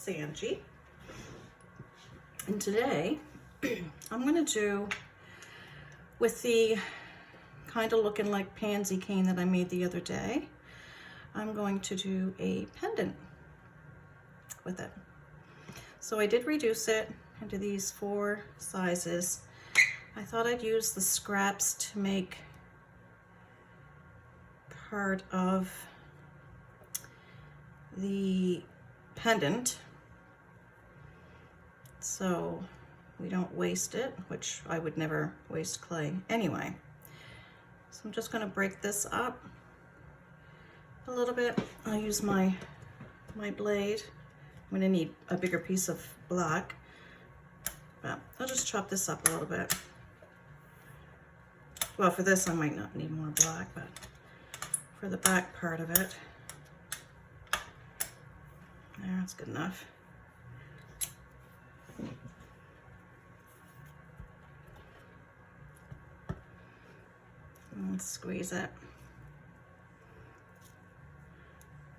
it's Angie. And today I'm going to do, with the kind of looking like pansy cane that I made the other day, I'm going to do a pendant with it. So I did reduce it into these 4 sizes. I thought I'd use the scraps to make part of the pendant so we don't waste it, which I would never waste clay anyway. So I'm just going to break this up a little bit. I'll use my blade. I'm going to need a bigger piece of black, but I'll just chop this up a little bit. Well, for this I might not need more black, but for the back part of it, there, that's good enough. And squeeze it.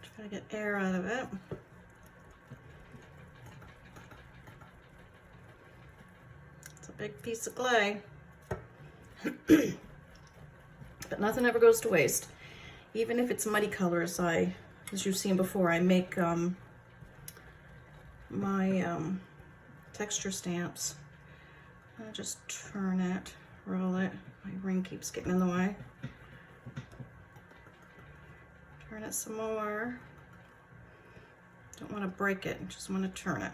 Try to get air out of it. It's a big piece of clay. But nothing ever goes to waste. Even if it's muddy colors, as you've seen before, I make my texture stamps. I just turn it, roll it. My ring keeps getting in the way. Turn it some more. Don't want to break it, just want to turn it.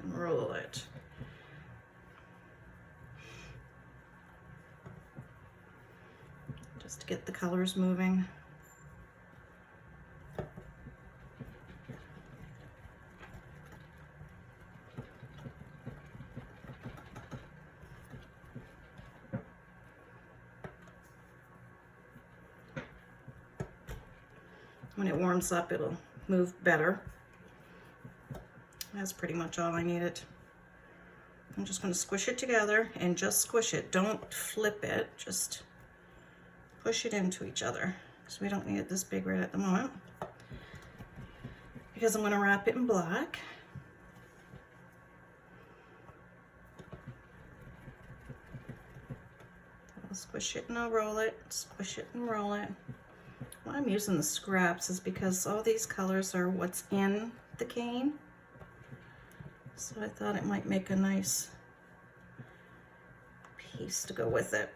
And roll it. Just to get the colors moving. When it warms up, it'll move better. That's pretty much all I needed. I'm just going to squish it together and just squish it. Don't flip it, just push it into each other, because we don't need it this big right at the moment. Because I'm going to wrap it in black. I'll squish it and I'll roll it, squish it and roll it. Why I'm using the scraps is because all these colors are what's in the cane. So I thought it might make a nice piece to go with it.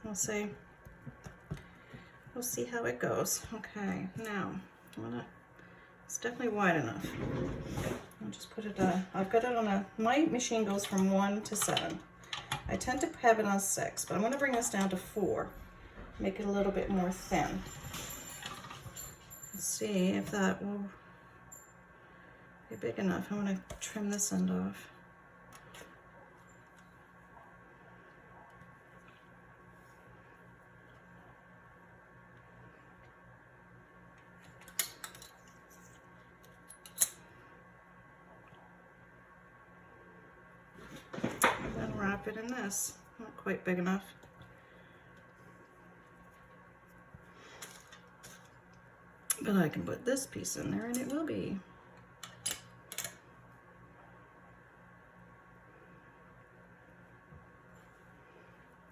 We'll see how it goes. Okay, now it's definitely wide enough. I'll just put it, I've got it on my machine goes from 1 to 7. I tend to have it on 6, but I'm going to bring this down to 4. Make it a little bit more thin. Let's see if that will be big enough. I'm going to trim this end off. And then wrap it in this. Not quite big enough. But I can put this piece in there and it will be.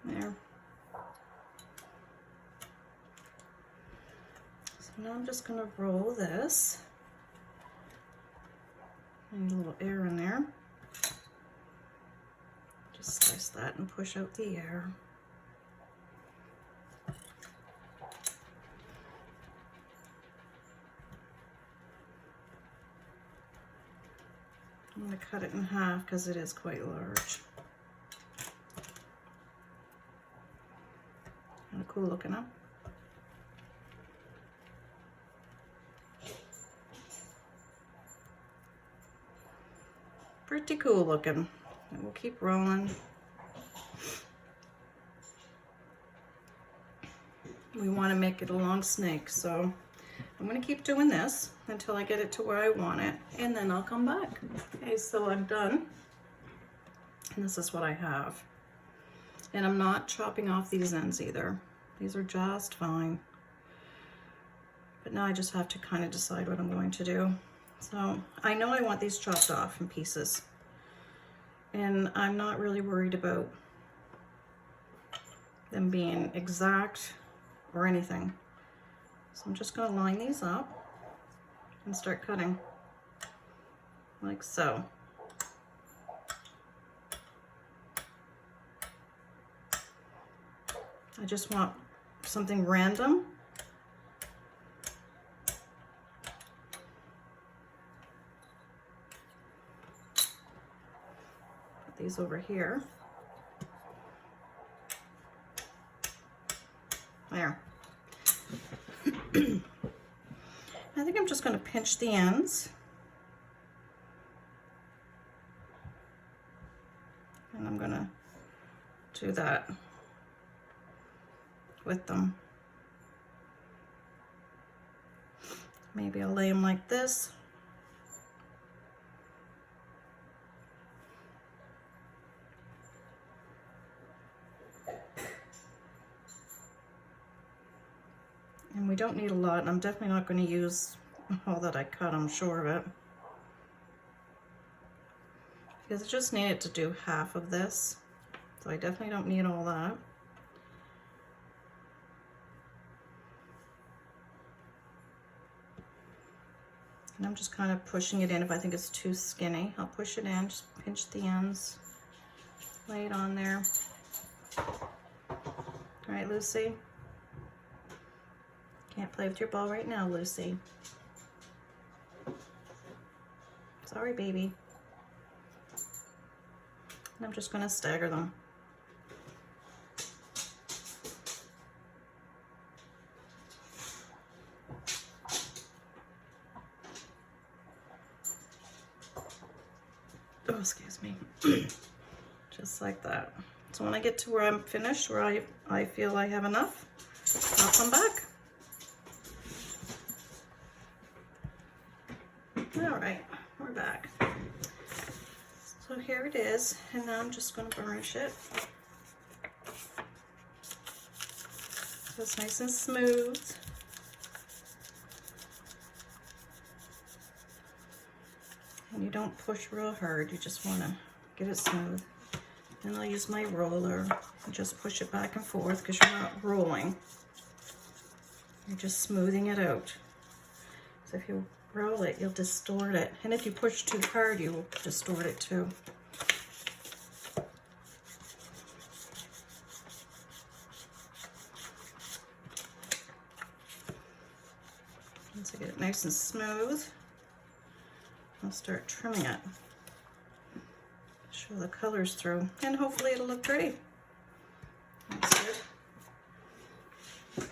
There. So now I'm just going to roll this. Need a little air in there. Just slice that and push out the air. I'm going to cut it in half because it is quite large. Kind of cool looking, huh? Pretty cool looking. And we'll keep rolling. We want to make it a long snake, so I'm going to keep doing this until I get it to where I want it, and then I'll come back. Okay, so I'm done. And this is what I have. And I'm not chopping off these ends either. These are just fine. But now I just have to kind of decide what I'm going to do. So I know I want these chopped off in pieces. And I'm not really worried about them being exact or anything. So I'm just going to line these up and start cutting like so. I just want something random. Put these over here. There. I think I'm just going to pinch the ends. And I'm going to do that with them. Maybe I'll lay them like this. And we don't need a lot, and I'm definitely not going to use all that I cut, I'm sure of it. Because I just needed to do half of this, so I definitely don't need all that. And I'm just kind of pushing it in. If I think it's too skinny, I'll push it in, just pinch the ends, lay it on there. All right, Lucy. Can't play with your ball right now, Lucy. Sorry, baby. And I'm just going to stagger them. Oh, excuse me. Just like that. So when I get to where I'm finished, where I feel I have enough, I'll come back. All right, we're back. So here it is, and now I'm just going to burnish it. So it's nice and smooth. And you don't push real hard, you just want to get it smooth. And I'll use my roller and just push it back and forth because you're not rolling. You're just smoothing it out. So if you roll it, you'll distort it. And if you push too hard, you will distort it too. Once I get it nice and smooth, I'll start trimming it. Show the colors through, and hopefully it'll look pretty. That's good.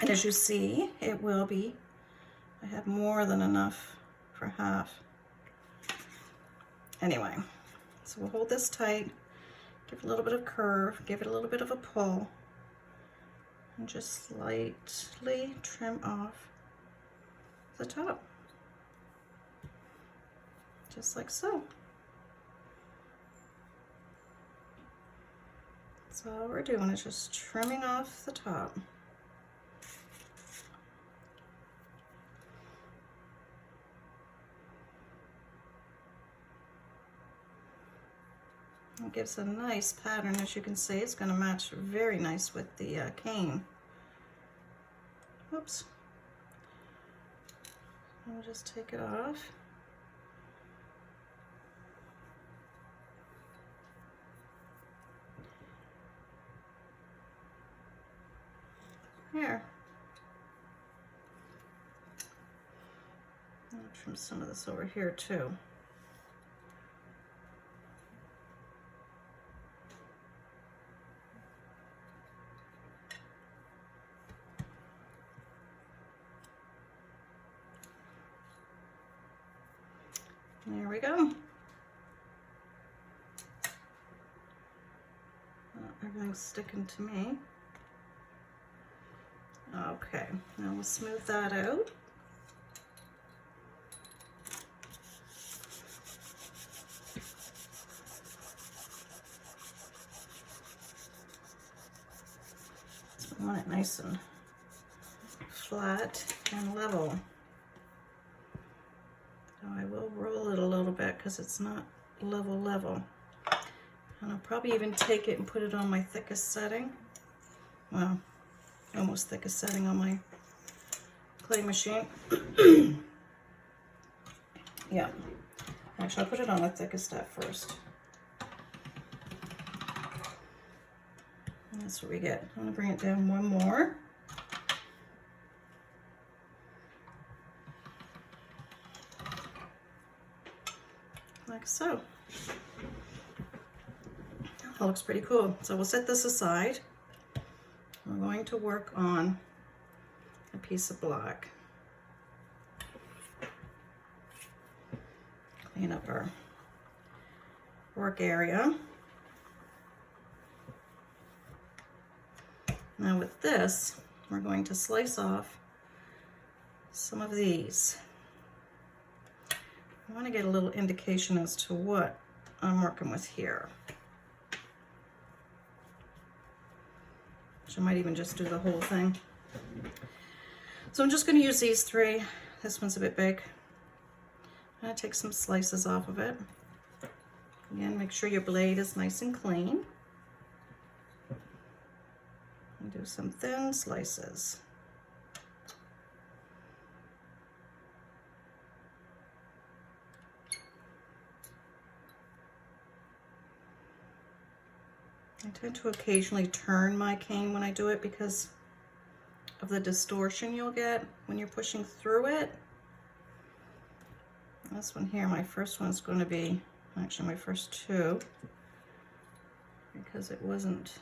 And as you see, it will be. I have more than enough for half. Anyway, so we'll hold this tight, give it a little bit of curve, give it a little bit of a pull, and just slightly trim off the top. Just like so. So all we're doing is just trimming off the top. It gives a nice pattern, as you can see. It's going to match very nice with the cane. Oops. I'll just take it off. Here. I'll trim some of this over here too. There we go. Everything's sticking to me. Okay, now we'll smooth that out. So we want it nice and flat and level. So I will roll it a little bit because it's not level. And I'll probably even take it and put it on my thickest setting. Well, almost thickest setting on my clay machine. Yeah. Actually, I'll put it on the thickest at first. And that's what we get. I'm going to bring it down one more. Like so. That looks pretty cool. So we'll set this aside. We're going to work on a piece of black. Clean up our work area. Now with this, we're going to slice off some of these. I want to get a little indication as to what I'm working with here. So I might even just do the whole thing. So I'm just going to use these three. This one's a bit big. I'm going to take some slices off of it. Again, make sure your blade is nice and clean. And do some thin slices. I tend to occasionally turn my cane when I do it because of the distortion you'll get when you're pushing through it. This one here, my first one's going to be, actually my first two, because it wasn't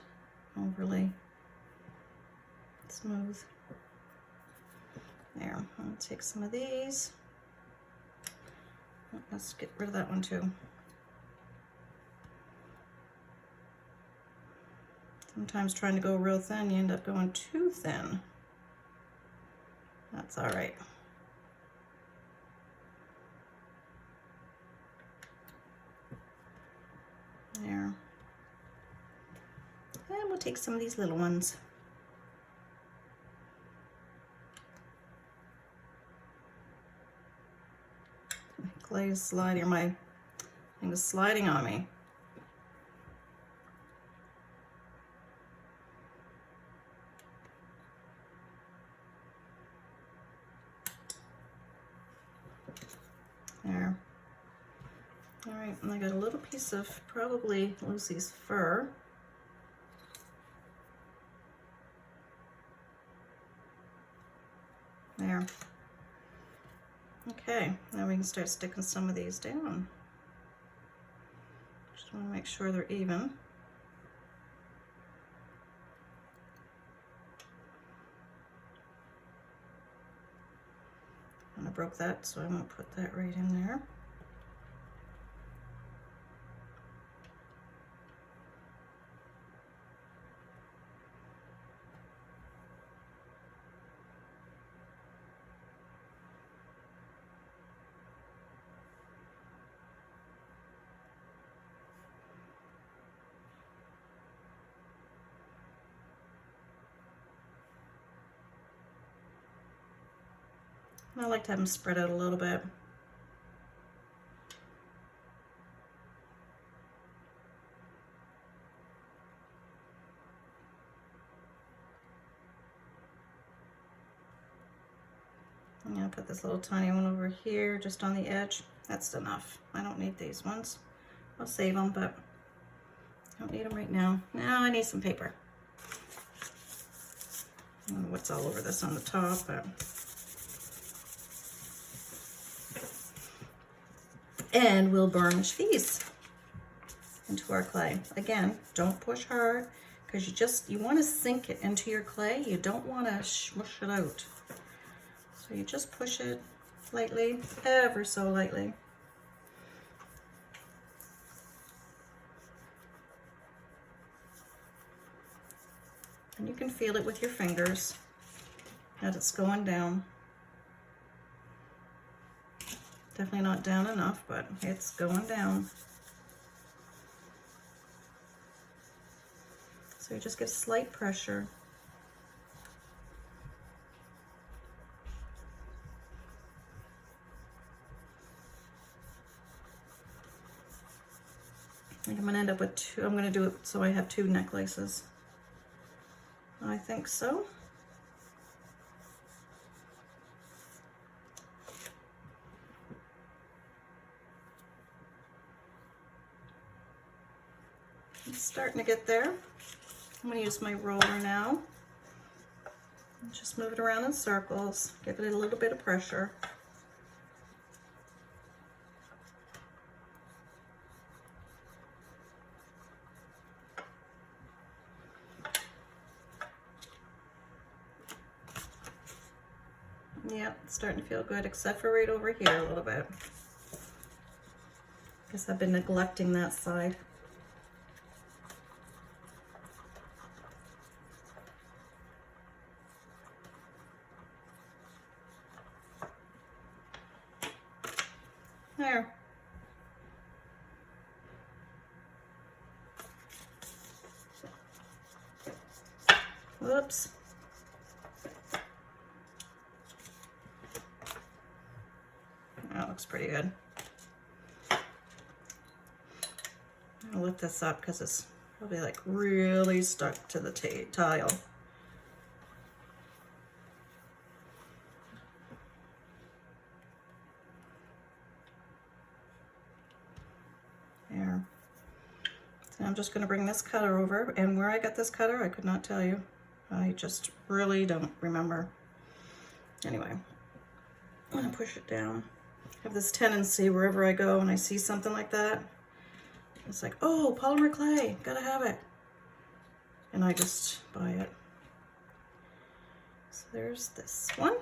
overly smooth. There, I'm going to take some of these. Let's get rid of that one too. Sometimes trying to go real thin, you end up going too thin. That's all right. There. And we'll take some of these little ones. My clay is sliding, my thing is sliding on me. There. All right, and I got a little piece of probably Lucy's fur. There. Okay, now we can start sticking some of these down. Just want to make sure they're even. And I broke that, so I won't put that right in there. I like to have them spread out a little bit. I'm gonna put this little tiny one over here, just on the edge. That's enough. I don't need these ones. I'll save them, but I don't need them right now. Now I need some paper. I don't know what's all over this on the top, but. And we'll burnish these into our clay. Again, don't push hard because you want to sink it into your clay. You don't want to smush it out. So you just push it lightly, ever so lightly. And you can feel it with your fingers that it's going down. Definitely not down enough, but it's going down. So you just give slight pressure. I'm gonna end up with two. I'm gonna do it so I have two necklaces. I think so. It's starting to get there. I'm gonna use my roller now. Just move it around in circles, give it a little bit of pressure. Yep, it's starting to feel good, except for right over here a little bit. Guess I've been neglecting that side. There. Whoops. That looks pretty good. I'll lift this up because it's probably like really stuck to the tile. There. So I'm just going to bring this cutter over, and where I got this cutter I could not tell you. I just really don't remember. Anyway, I'm going to push it down. I have this tendency wherever I go and I see something like that, it's like, oh, polymer clay, gotta have it. And I just buy it. So there's this one.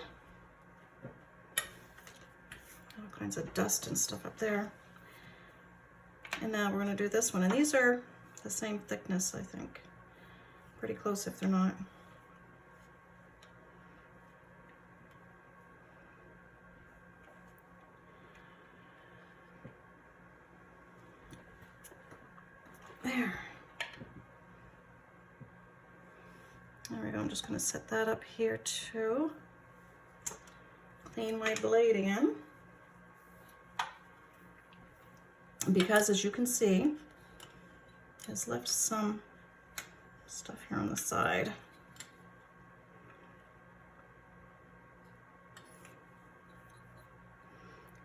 All kinds of dust and stuff up there. And now we're gonna do this one. And these are the same thickness, I think. Pretty close if they're not. There. There we go. I'm just going to set that up here too. Clean my blade again. Because as you can see, it's left some stuff here on the side.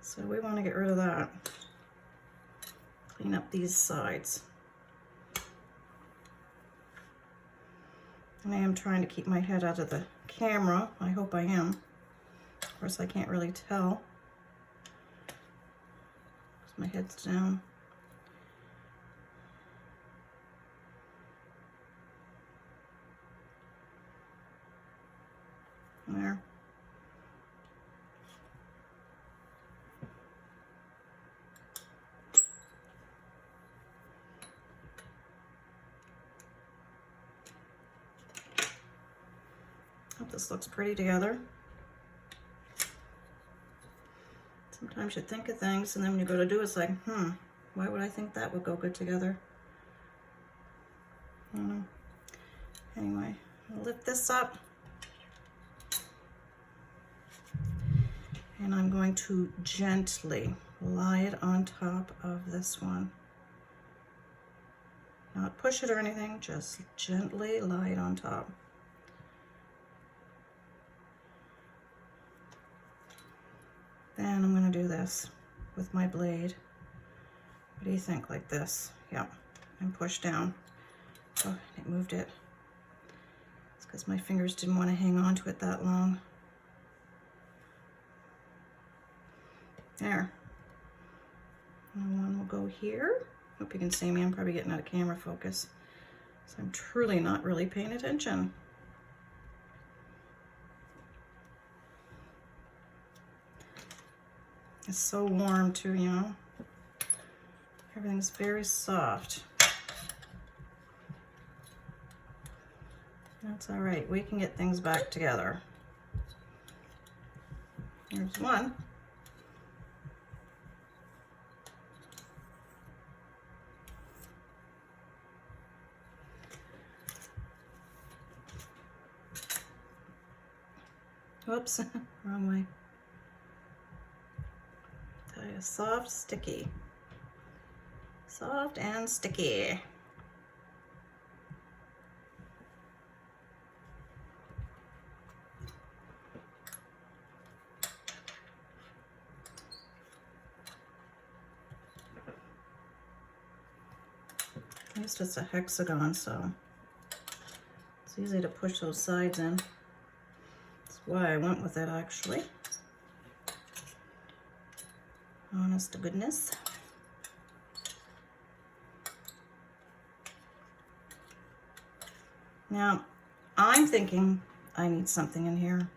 So we want to get rid of that. Clean up these sides. And I am trying to keep my head out of the camera. I hope I am. Of course, I can't really tell. My head's down. There. Hope this looks pretty together. Sometimes you think of things and then when you go to do it, it's like, why would I think that would go good together? I don't know. Anyway, I'll lift this up. And I'm going to gently lie it on top of this one. Not push it or anything, just gently lie it on top. Then I'm going to do this with my blade. What do you think? Like this? Yep. And push down. Oh, it moved it. It's because my fingers didn't want to hang on to it that long. There. And one will go here. Hope you can see me. I'm probably getting out of camera focus. So I'm truly not really paying attention. It's so warm too, you know. Everything's very soft. That's all right. We can get things back together. Here's one. Whoops, wrong way. Soft, sticky Soft and sticky. At least it's a hexagon, so it's easy to push those sides in. That's why I went with it, actually. Honest to goodness. Now, I'm thinking I need something in here.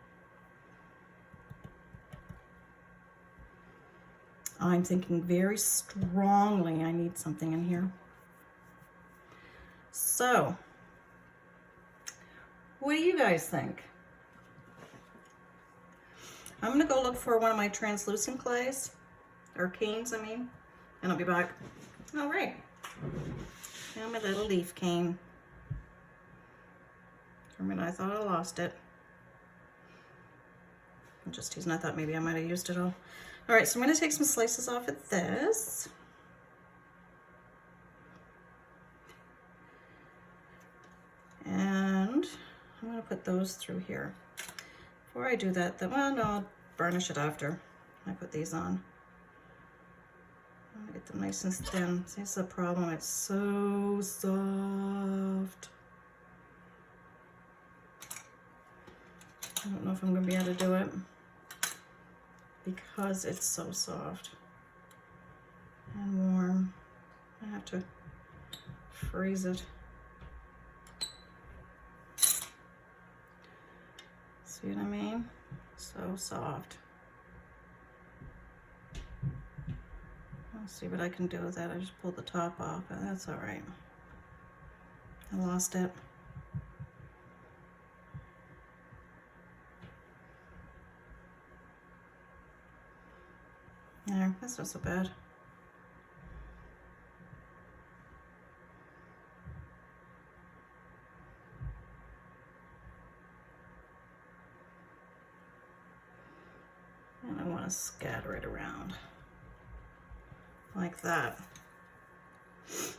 I'm thinking very strongly I need something in here. So, what do you guys think? I'm gonna go look for one of my translucent clays, or canes, I mean, and I'll be back. All right, now my little leaf cane. For a minute I thought I lost it. I'm just teasing, I thought maybe I might have used it all. All right, so I'm gonna take some slices off of this. And I'm gonna put those through here. Before I do that, well, no, I'll burnish it after I put these on. Get them nice and thin. See, that's the problem, it's so soft. I don't know if I'm gonna be able to do it because it's so soft and warm. I have to freeze it. See what I mean? So soft. I'll see what I can do with that. I just pulled the top off, but that's all right. I lost it. There, that's not so bad. And I want to scatter it around like that. So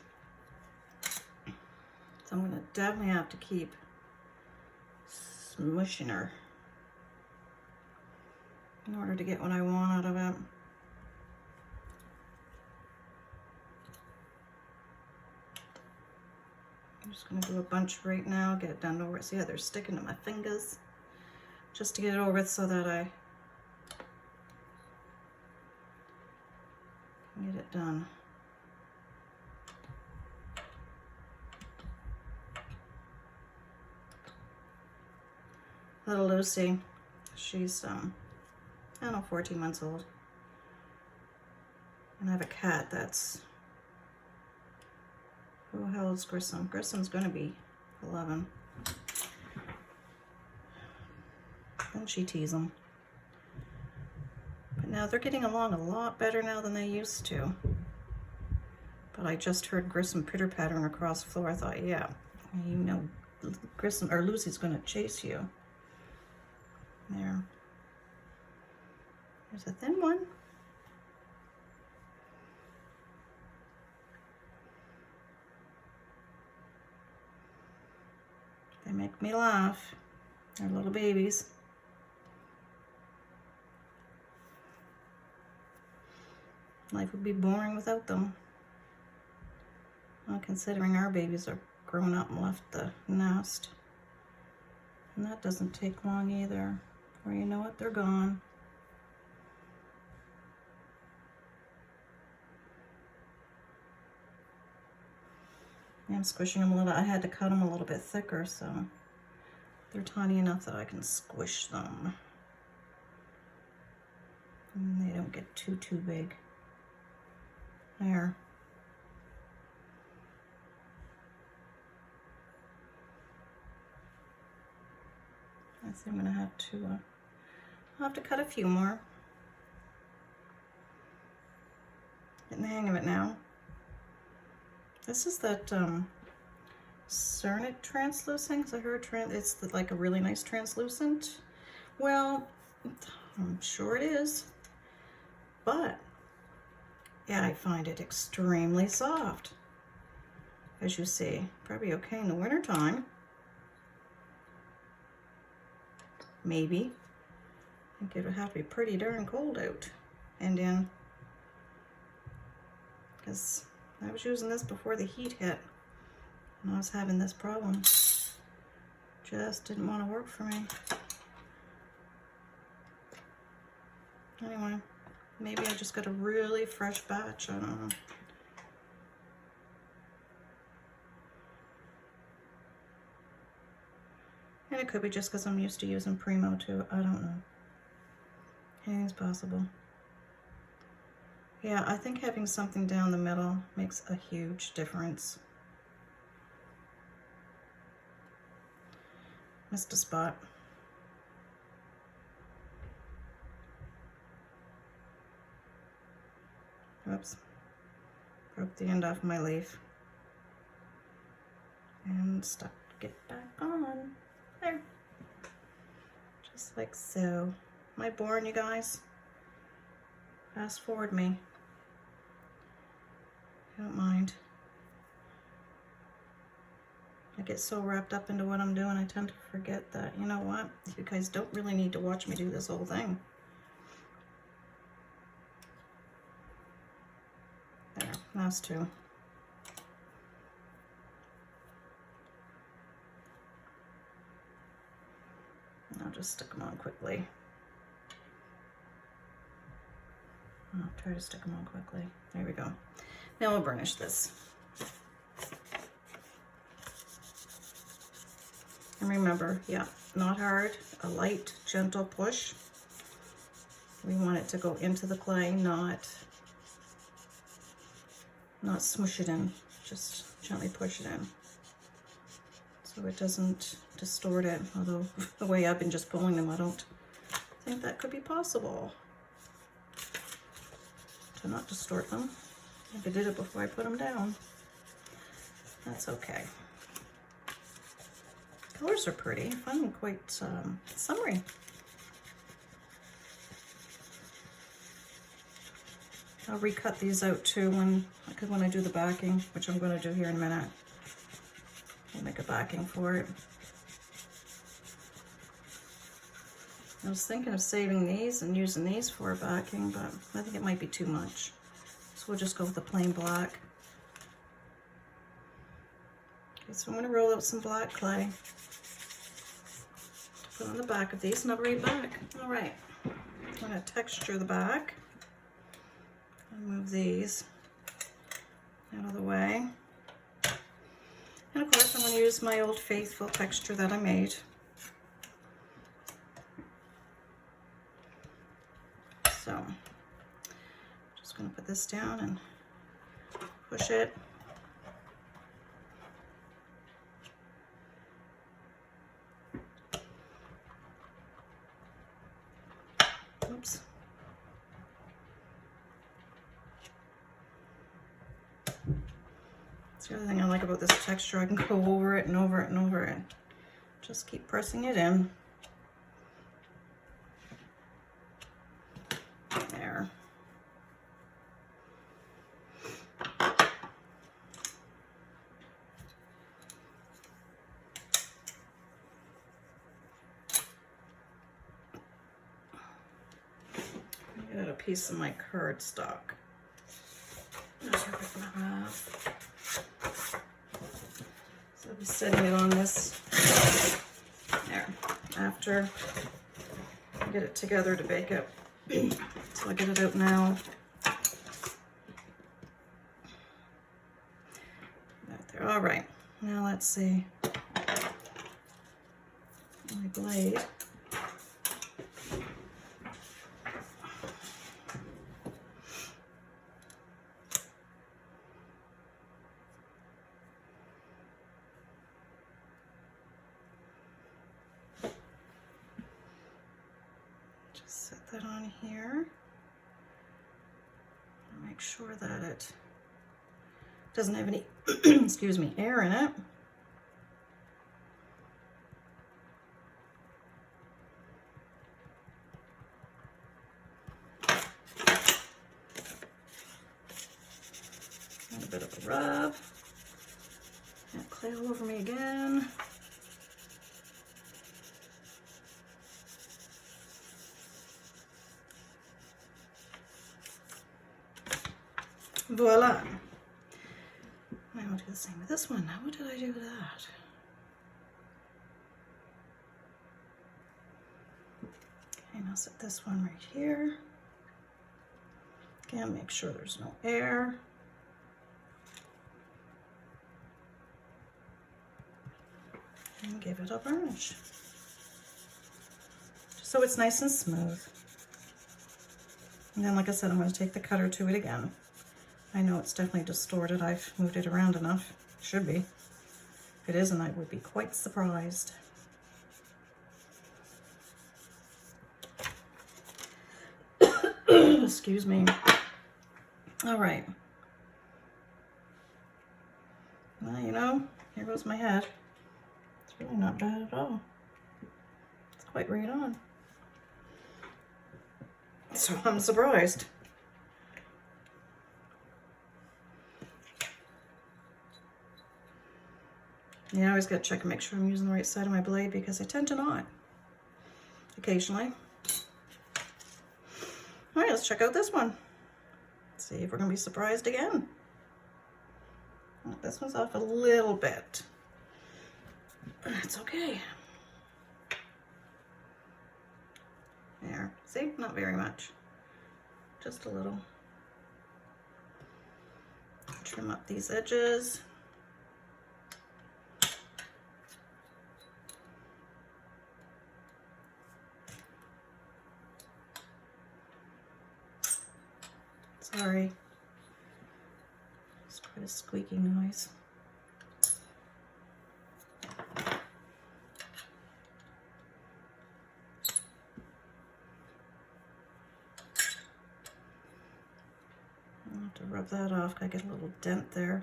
I'm going to definitely have to keep smushing her in order to get what I want out of it. I'm just going to do a bunch right now, get it done over. See how they're sticking to my fingers? Just to get it over with so that I can get it done. Little Lucy, she's, I don't know, 14 months old. And I have a cat that's, how old's Grissom? Grissom's gonna be 11. Then she tease them. But now they're getting along a lot better now than they used to. But I just heard Grissom pitter-pattering across the floor. I thought, yeah, you know, Grissom or Lucy's gonna chase you. There. There's a thin one. They make me laugh. They're little babies. Life would be boring without them. Well, considering our babies are grown up and left the nest. And that doesn't take long either. Before you know it, they're gone. I'm squishing them a little. I had to cut them a little bit thicker, so they're tiny enough that I can squish them. And they don't get too big. There. I think I'm gonna have to, I'll have to cut a few more. Getting the hang of it now. This is that Cernit translucent, because I heard it's like a really nice translucent. Well, I'm sure it is, but Yeah, I find it extremely soft, as you see. Probably okay in the wintertime. Maybe. I think it would have to be pretty darn cold out and in, because I was using this before the heat hit and I was having this problem. Just didn't want to work for me. Anyway, maybe I just got a really fresh batch, I don't know. And it could be just because I'm used to using Primo too, I don't know. Anything's possible. Yeah, I think having something down the middle makes a huge difference. Missed a spot. Oops. Broke the end off my leaf. And stuck it back on. There. Just like so. Am I boring, you guys? Fast forward me. I don't mind. I get so wrapped up into what I'm doing, I tend to forget that, you know what? You guys don't really need to watch me do this whole thing. There, last two. And I'll just stick them on quickly. I'll try to stick them on quickly. There we go. Now we'll burnish this. And remember, yeah, not hard, a light, gentle push. We want it to go into the clay, not smush it in, just gently push it in. So it doesn't distort it, although the way I've been just pulling them, I don't think that could be possible to not distort them. If I did it before I put them down, that's okay. Colors are pretty. I find them quite summery. I'll recut these out too when I do the backing, which I'm going to do here in a minute. I'll make a backing for it. I was thinking of saving these and using these for a backing, but I think it might be too much. So we'll just go with the plain black. Okay, so I'm going to roll out some black clay to put on the back of these, and I'll be right back. All right, I'm going to texture the back and move these out of the way. And of course, I'm going to use my old faithful texture that I made. So, just going to put this down and push it. Oops. That's the other thing I like about this texture. I can go over it and over it and over it. Just keep pressing it in. There. I got a piece of my cardstock. So I'll be setting it on this there after I get it together to bake it. So I'll get it out now. Right there. All right, now let's see my blade. Set that on here. Make sure that it doesn't have any, excuse me, air in it. bit of a rub. Got clay all over me again. Voila. I will do the same with this one. Now, what did I do with that? Okay, now set this one right here. Again, make sure there's no air. And give it a burnish. Just so it's nice and smooth. And then, like I said, I'm going to take the cutter to it again. I know it's definitely distorted. I've moved it around enough. It should be. If it isn't, I would be quite surprised. Excuse me. All right. Well, you know, here goes my head. It's really not bad at all. It's quite right on. So I'm surprised. Yeah, I always got to check and make sure I'm using the right side of my blade because I tend to not occasionally. All right, let's check out this one. See if we're going to be surprised again. Oh, this one's off a little bit. That's okay. There, see, not very much. Just a little. Trim up these edges. Sorry. It's quite a squeaky noise. I'll have to rub that off. I get a little dent there.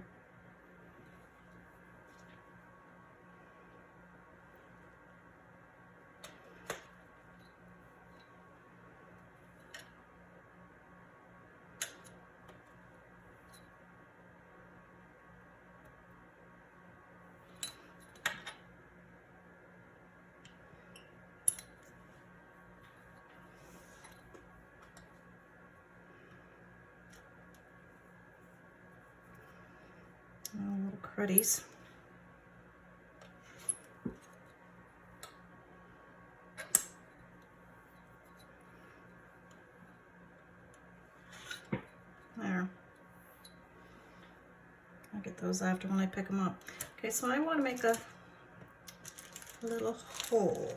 Little cruddies. There. I'll get those after when I pick them up. Okay, so I want to make a little hole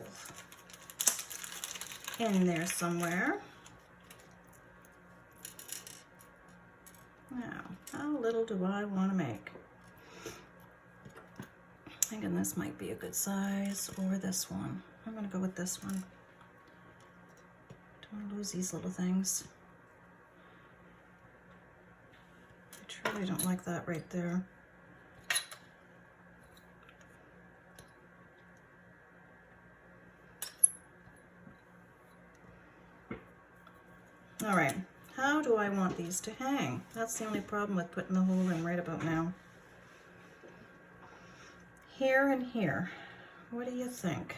in there somewhere. Now, how little do I want to make? Thinking this might be a good size, or this one. I'm going to go with this one. Don't want to lose these little things. I truly don't like that right there. All right, how do I want these to hang? That's the only problem with putting the hole in right about now. Here and here. What do you think?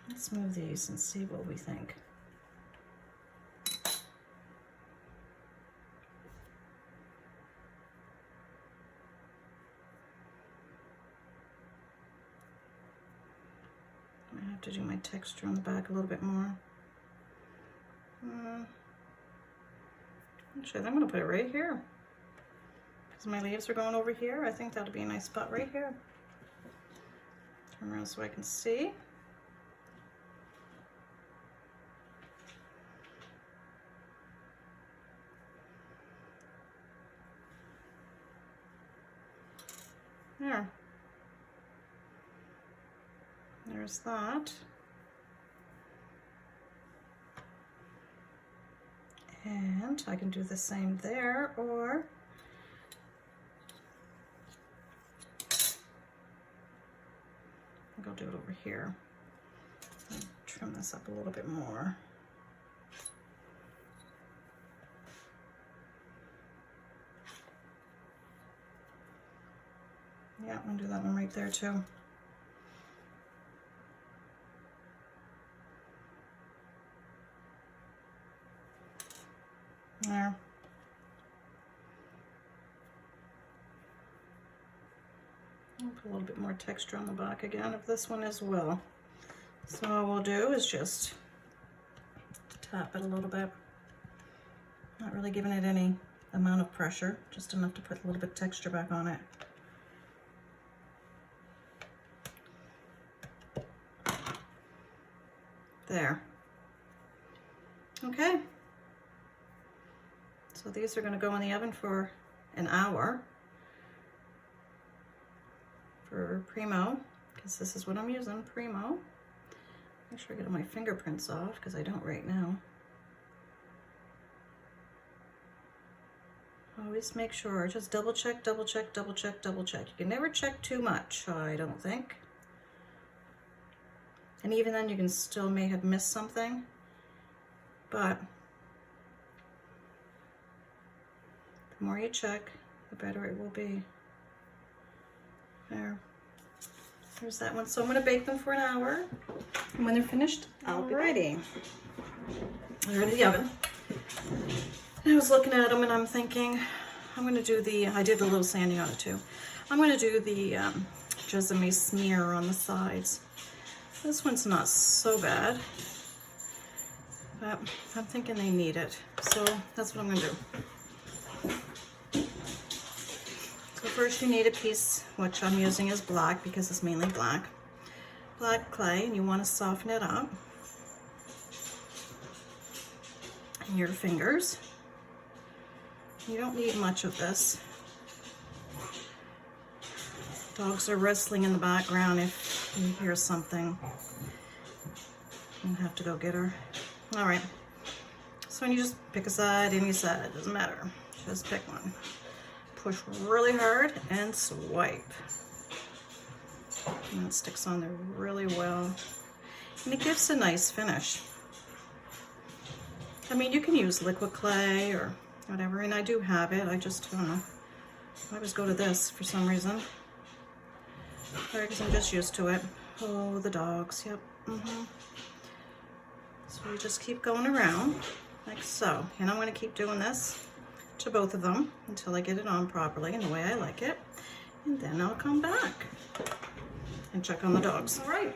Let's move these and see what we think. I have to do my texture on the back a little bit more. Actually, I'm going to put it right here. Because my leaves are going over here. I think that'll be a nice spot right here. Turn around so I can see. There. There's that. And I can do the same there, or I'll do it over here. Trim this up a little bit more. Yeah, I'm gonna do that one right there too. There. I'll put a little bit more texture on the back again of this one as well. So all we'll do is just tap it a little bit. Not really giving it any amount of pressure, just enough to put a little bit of texture back on it. There. Okay. So these are going to go in the oven for an hour for Primo, because this is what I'm using, Primo. Make sure I get my fingerprints off, because I don't right now. Always make sure, just double check, double check, double check, double check. You can never check too much, I don't think. And even then you can still may have missed something, but the more you check, the better it will be. There. There's that one. So I'm going to bake them for an hour. And when they're finished, I'll be ready. They're in the oven. And I was looking at them and I'm thinking, I'm going to do the, I did a little sanding on it too. I'm going to do the Jessamy smear on the sides. This one's not so bad, but I'm thinking they need it. So that's what I'm going to do. So first you need a piece, which I'm using is black because it's mainly black clay, and you want to soften it up in your fingers. You don't need much of this. Dogs are wrestling in the background. If you hear something, you'll have to go get her. All right, so when you just pick a side, any side, it doesn't matter. Just pick one. Push really hard and swipe. And it sticks on there really well. And it gives a nice finish. I mean, you can use liquid clay or whatever, and I do have it. I just don't know. I always go to this for some reason. Because I'm just used to it. Oh, the dogs, yep. So you just keep going around like so. And I'm going to keep doing this to both of them until I get it on properly and the way I like it. And then I'll come back and check on the dogs. All right,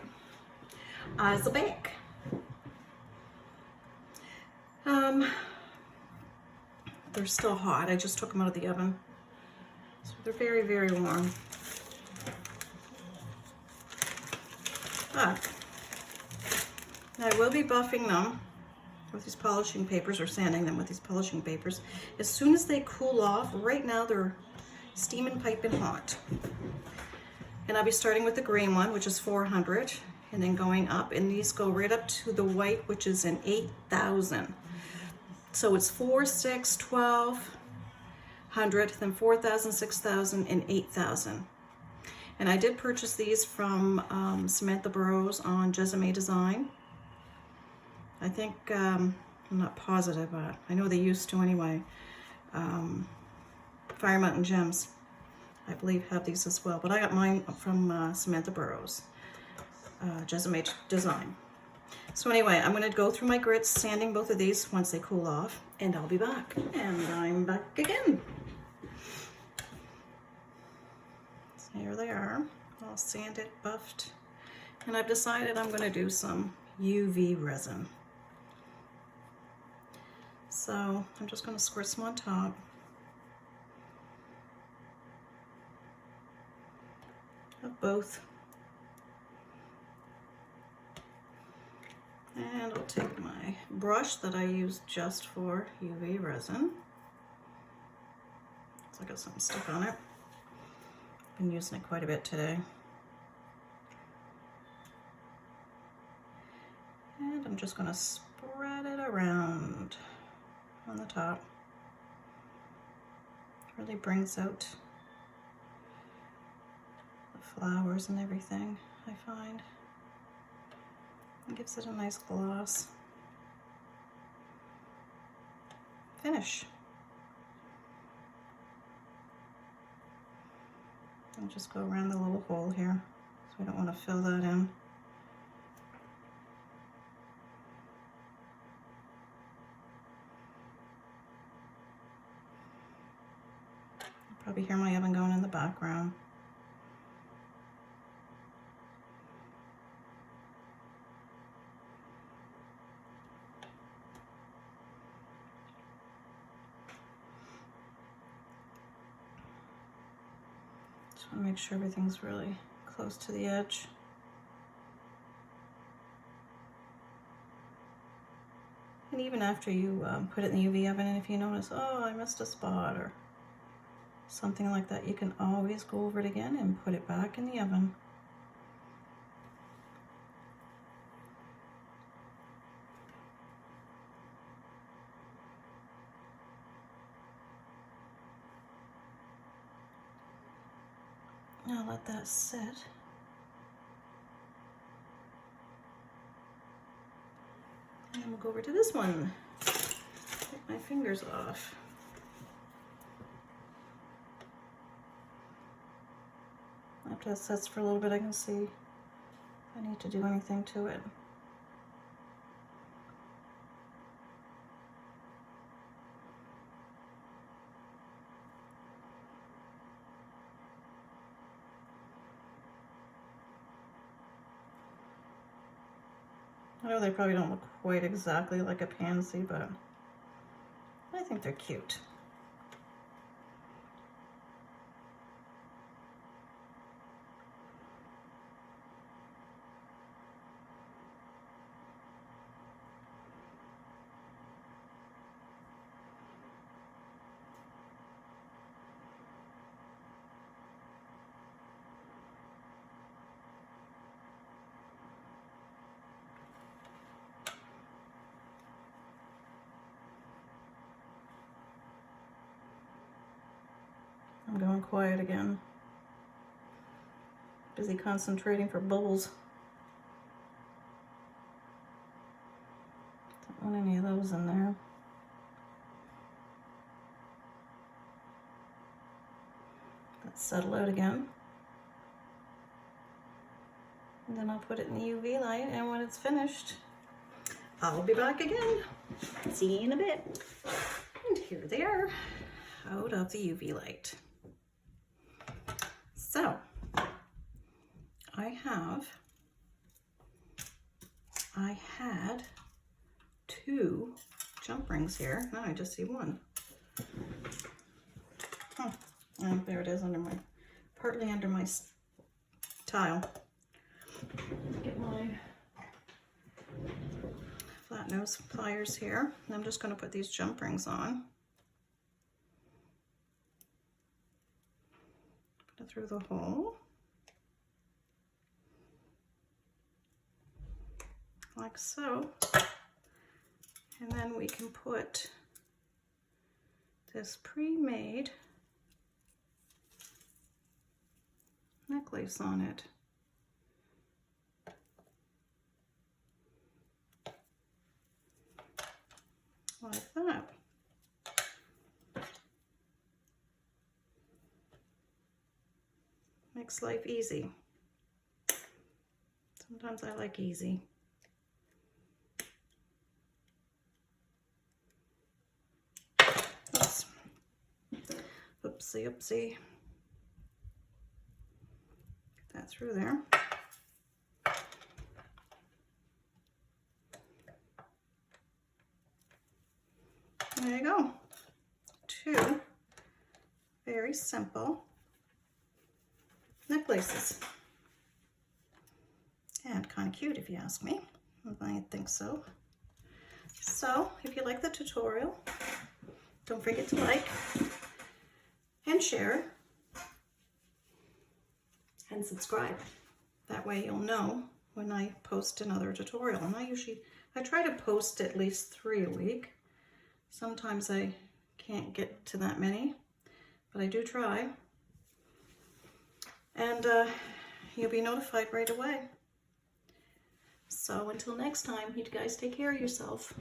eyes are back. They're still hot. I just took them out of the oven. So they're very, very warm. But I will be buffing them with these polishing papers, or sanding them with these polishing papers as soon as they cool off. Right now they're steaming, piping hot. And I'll be starting with the green one, which is 400, and then going up, and these go right up to the white, which is an 8,000. So it's 4, 6, 1,200, then 4,000, 6,000, and 8,000. And I did purchase these from Samantha Burrows on Jessamy Design. I think, I'm not positive, but I know they used to anyway. Fire Mountain Gems, I believe, have these as well. But I got mine from Samantha Burrows, Jessamy Design. So anyway, I'm going to go through my grits, sanding both of these once they cool off, and I'll be back. And I'm back again. So here they are, all sanded, buffed. And I've decided I'm going to do some UV resin. So I'm just going to squirt some on top. Of both. And I'll take my brush that I use just for UV resin. So I got something stuck on it. Been using it quite a bit today. And I'm just going to spread it around on the top. Really brings out the flowers and everything, I find. It gives it a nice gloss finish. I'll just go around the little hole here, so we don't want to fill that in. You'll probably hear my oven going in the background. Just want to make sure everything's really close to the edge. And even after you put it in the UV oven, and if you notice, oh, I missed a spot or something like that, you can always go over it again and put it back in the oven. I'll let that sit. And then we'll go over to this one. Get my fingers off. After that sets for a little bit, I can see if I need to do anything to it. I know they probably don't look quite exactly like a pansy, but I think they're cute. I'm going quiet again. Busy concentrating for bubbles. Don't want any of those in there. Let's settle out again. And then I'll put it in the UV light, and when it's finished, I'll be back again. See you in a bit. And here they are, out of the UV light. So, I had 2 jump rings here. Now I just see one. Oh, there it is partly under my tile. Get my flat nose pliers here. And I'm just going to put these jump rings on. Put it through the hole. Like so. And then we can put this pre-made necklace on it. Like that. Makes life easy. Sometimes I like easy. Oops. Oopsie, oopsie. Get that through there. There you go. 2 very simple necklaces. And kind of cute if you ask me. I think so. So if you like the tutorial, don't forget to like and share and subscribe. That way you'll know when I post another tutorial. And I try to post at least 3 a week. Sometimes I can't get to that many, but I do try. And you'll be notified right away. So until next time, you guys take care of yourself.